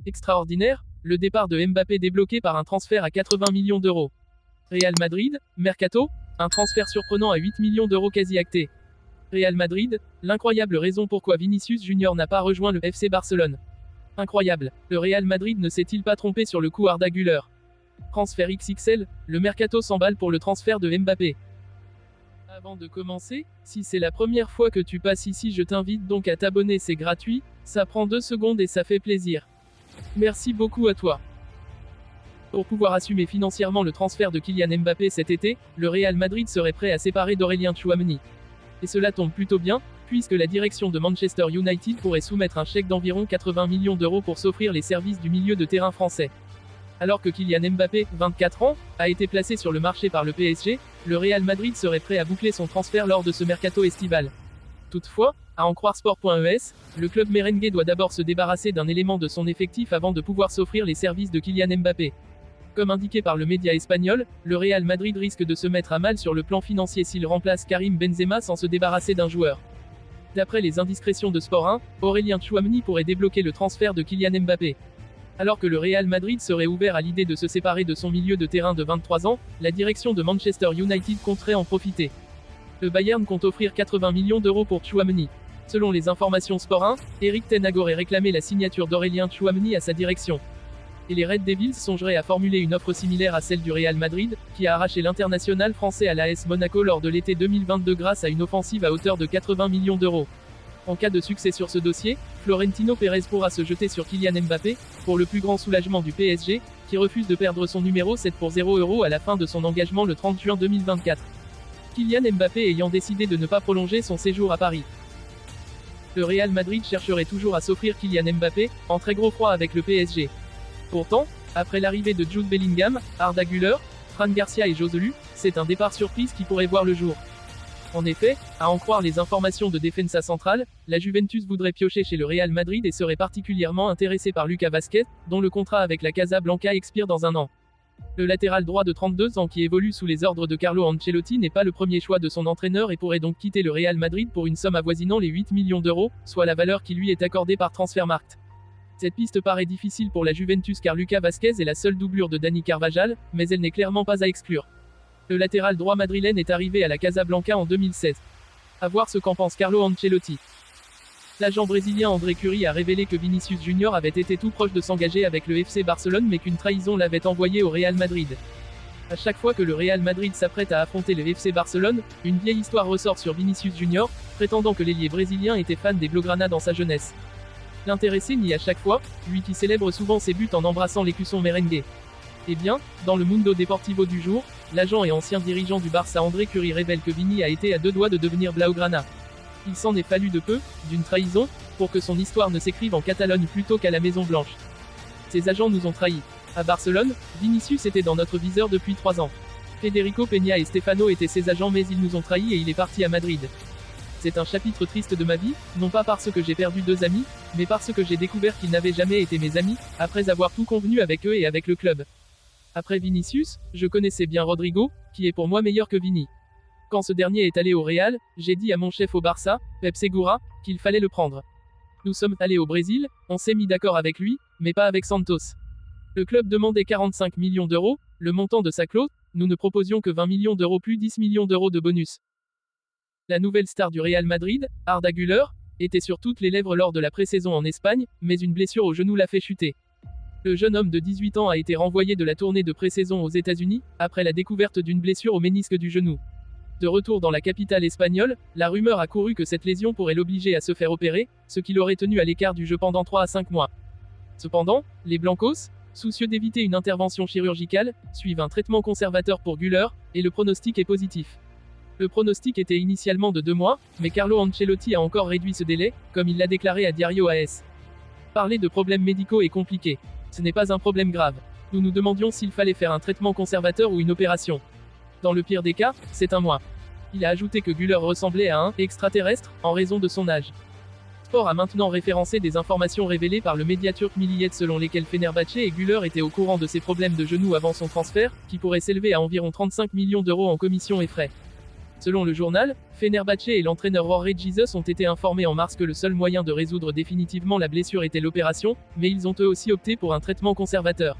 Extraordinaire, le départ de Mbappé débloqué par un transfert à 80 millions d'euros. Real Madrid, Mercato, un transfert surprenant à 8 millions d'euros quasi acté. Real Madrid, l'incroyable raison pourquoi Vinicius Junior n'a pas rejoint le FC Barcelone. Incroyable, le Real Madrid ne s'est-il pas trompé sur le coup Arda Güler? Transfert XXL, le Mercato s'emballe pour le transfert de Mbappé. Avant de commencer, si c'est la première fois que tu passes ici, je t'invite donc à t'abonner, c'est gratuit, ça prend 2 secondes et ça fait plaisir. Merci beaucoup à toi. Pour pouvoir assumer financièrement le transfert de Kylian Mbappé cet été, le Real Madrid serait prêt à séparer d'Aurélien Tchouaméni. Et cela tombe plutôt bien, puisque la direction de Manchester United pourrait soumettre un chèque d'environ 80 millions d'euros pour s'offrir les services du milieu de terrain français. Alors que Kylian Mbappé, 24 ans, a été placé sur le marché par le PSG, le Real Madrid serait prêt à boucler son transfert lors de ce mercato estival. Toutefois, à en croire sport.es, le club merengue doit d'abord se débarrasser d'un élément de son effectif avant de pouvoir s'offrir les services de Kylian Mbappé. Comme indiqué par le média espagnol, le Real Madrid risque de se mettre à mal sur le plan financier s'il remplace Karim Benzema sans se débarrasser d'un joueur. D'après les indiscrétions de Sport 1, Aurélien Tchouaméni pourrait débloquer le transfert de Kylian Mbappé. Alors que le Real Madrid serait ouvert à l'idée de se séparer de son milieu de terrain de 23 ans, la direction de Manchester United compterait en profiter. Le Bayern compte offrir 80 millions d'euros pour Tchouaméni. Selon les informations Sport 1, Erik ten Hag aurait réclamé la signature d'Aurélien Tchouaméni à sa direction. Et les Red Devils songeraient à formuler une offre similaire à celle du Real Madrid, qui a arraché l'international français à l'AS Monaco lors de l'été 2022 grâce à une offensive à hauteur de 80 millions d'euros. En cas de succès sur ce dossier, Florentino Pérez pourra se jeter sur Kylian Mbappé, pour le plus grand soulagement du PSG, qui refuse de perdre son numéro 7 pour 0 € à la fin de son engagement le 30 juin 2024. Kylian Mbappé ayant décidé de ne pas prolonger son séjour à Paris. Le Real Madrid chercherait toujours à s'offrir Kylian Mbappé, en très gros froid avec le PSG. Pourtant, après l'arrivée de Jude Bellingham, Arda Güler, Fran Garcia et Joselu, c'est un départ surprise qui pourrait voir le jour. En effet, à en croire les informations de Defensa Central, la Juventus voudrait piocher chez le Real Madrid et serait particulièrement intéressé par Lucas Vazquez, dont le contrat avec la Casablanca expire dans un an. Le latéral droit de 32 ans qui évolue sous les ordres de Carlo Ancelotti n'est pas le premier choix de son entraîneur et pourrait donc quitter le Real Madrid pour une somme avoisinant les 8 millions d'euros, soit la valeur qui lui est accordée par Transfermarkt. Cette piste paraît difficile pour la Juventus car Lucas Vazquez est la seule doublure de Dani Carvajal, mais elle n'est clairement pas à exclure. Le latéral droit madrilène est arrivé à la Casablanca en 2016. À voir ce qu'en pense Carlo Ancelotti. L'agent brésilien André Cury a révélé que Vinicius Junior avait été tout proche de s'engager avec le FC Barcelone mais qu'une trahison l'avait envoyé au Real Madrid. À chaque fois que le Real Madrid s'apprête à affronter le FC Barcelone, une vieille histoire ressort sur Vinicius Junior, prétendant que l'ailier brésilien était fan des Blaugrana dans sa jeunesse. L'intéressé nie à chaque fois, lui qui célèbre souvent ses buts en embrassant l'écusson merengue. Eh bien, dans le Mundo Deportivo du jour, l'agent et ancien dirigeant du Barça André Cury révèle que Vini a été à 2 doigts de devenir Blaugrana. Il s'en est fallu de peu, d'une trahison, pour que son histoire ne s'écrive en Catalogne plutôt qu'à la Maison Blanche. Ces agents nous ont trahis. À Barcelone, Vinicius était dans notre viseur depuis 3 ans. Federico Peña et Stefano étaient ses agents mais ils nous ont trahis et il est parti à Madrid. C'est un chapitre triste de ma vie, non pas parce que j'ai perdu 2 amis, mais parce que j'ai découvert qu'ils n'avaient jamais été mes amis, après avoir tout convenu avec eux et avec le club. Après Vinicius, je connaissais bien Rodrigo, qui est pour moi meilleur que Vini. Quand ce dernier est allé au Real, j'ai dit à mon chef au Barça, Pep Segura, qu'il fallait le prendre. Nous sommes allés au Brésil, on s'est mis d'accord avec lui, mais pas avec Santos. Le club demandait 45 millions d'euros, le montant de sa clause, nous ne proposions que 20 millions d'euros plus 10 millions d'euros de bonus. La nouvelle star du Real Madrid, Arda Güler, était sur toutes les lèvres lors de la pré-saison en Espagne, mais une blessure au genou l'a fait chuter. Le jeune homme de 18 ans a été renvoyé de la tournée de pré-saison aux États-Unis, après la découverte d'une blessure au ménisque du genou. De retour dans la capitale espagnole, la rumeur a couru que cette lésion pourrait l'obliger à se faire opérer, ce qui l'aurait tenu à l'écart du jeu pendant 3 à 5 mois. Cependant, les Blancos, soucieux d'éviter une intervention chirurgicale, suivent un traitement conservateur pour Güler, et le pronostic est positif. Le pronostic était initialement de 2 mois, mais Carlo Ancelotti a encore réduit ce délai, comme il l'a déclaré à Diario AS. Parler de problèmes médicaux est compliqué. Ce n'est pas un problème grave. Nous nous demandions s'il fallait faire un traitement conservateur ou une opération. Dans le pire des cas, c'est 1 mois. Il a ajouté que Güler ressemblait à un extraterrestre, en raison de son âge. Sport a maintenant référencé des informations révélées par le média turc Milliyet selon lesquelles Fenerbahçe et Güler étaient au courant de ses problèmes de genoux avant son transfert, qui pourrait s'élever à environ 35 millions d'euros en commissions et frais. Selon le journal, Fenerbahçe et l'entraîneur Jorge Jesus ont été informés en mars que le seul moyen de résoudre définitivement la blessure était l'opération, mais ils ont eux aussi opté pour un traitement conservateur.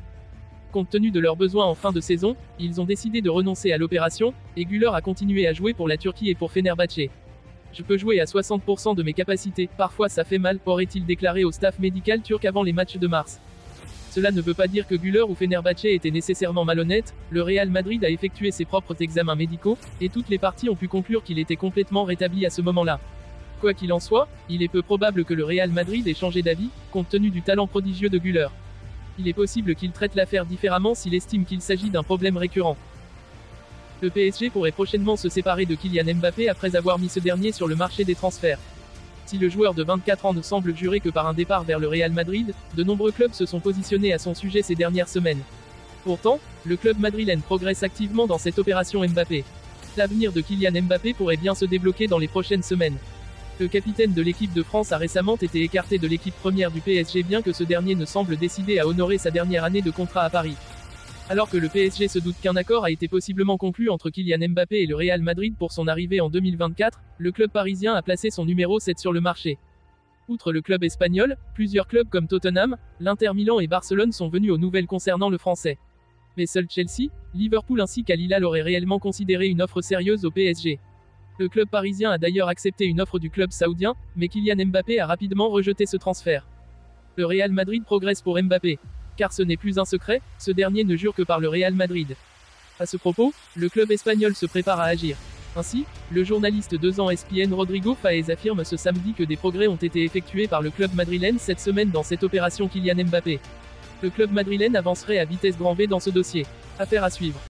Compte tenu de leurs besoins en fin de saison, ils ont décidé de renoncer à l'opération, et Güler a continué à jouer pour la Turquie et pour Fenerbahçe. Je peux jouer à 60% de mes capacités, parfois ça fait mal, aurait-il déclaré au staff médical turc avant les matchs de mars. Cela ne veut pas dire que Güler ou Fenerbahçe étaient nécessairement malhonnêtes, le Real Madrid a effectué ses propres examens médicaux, et toutes les parties ont pu conclure qu'il était complètement rétabli à ce moment-là. Quoi qu'il en soit, il est peu probable que le Real Madrid ait changé d'avis, compte tenu du talent prodigieux de Güler. Il est possible qu'il traite l'affaire différemment s'il estime qu'il s'agit d'un problème récurrent. Le PSG pourrait prochainement se séparer de Kylian Mbappé après avoir mis ce dernier sur le marché des transferts. Si le joueur de 24 ans ne semble jurer que par un départ vers le Real Madrid, de nombreux clubs se sont positionnés à son sujet ces dernières semaines. Pourtant, le club madrilène progresse activement dans cette opération Mbappé. L'avenir de Kylian Mbappé pourrait bien se débloquer dans les prochaines semaines. Le capitaine de l'équipe de France a récemment été écarté de l'équipe première du PSG bien que ce dernier ne semble décidé à honorer sa dernière année de contrat à Paris. Alors que le PSG se doute qu'un accord a été possiblement conclu entre Kylian Mbappé et le Real Madrid pour son arrivée en 2024, le club parisien a placé son numéro 7 sur le marché. Outre le club espagnol, plusieurs clubs comme Tottenham, l'Inter Milan et Barcelone sont venus aux nouvelles concernant le français. Mais seuls Chelsea, Liverpool ainsi qu'Al Hilal auraient réellement considéré une offre sérieuse au PSG. Le club parisien a d'ailleurs accepté une offre du club saoudien, mais Kylian Mbappé a rapidement rejeté ce transfert. Le Real Madrid progresse pour Mbappé. Car ce n'est plus un secret, ce dernier ne jure que par le Real Madrid. À ce propos, le club espagnol se prépare à agir. Ainsi, le journaliste 2 ans ESPN Rodrigo Faez affirme ce samedi que des progrès ont été effectués par le club madrilène cette semaine dans cette opération Kylian Mbappé. Le club madrilène avancerait à vitesse grand V dans ce dossier. Affaire à suivre.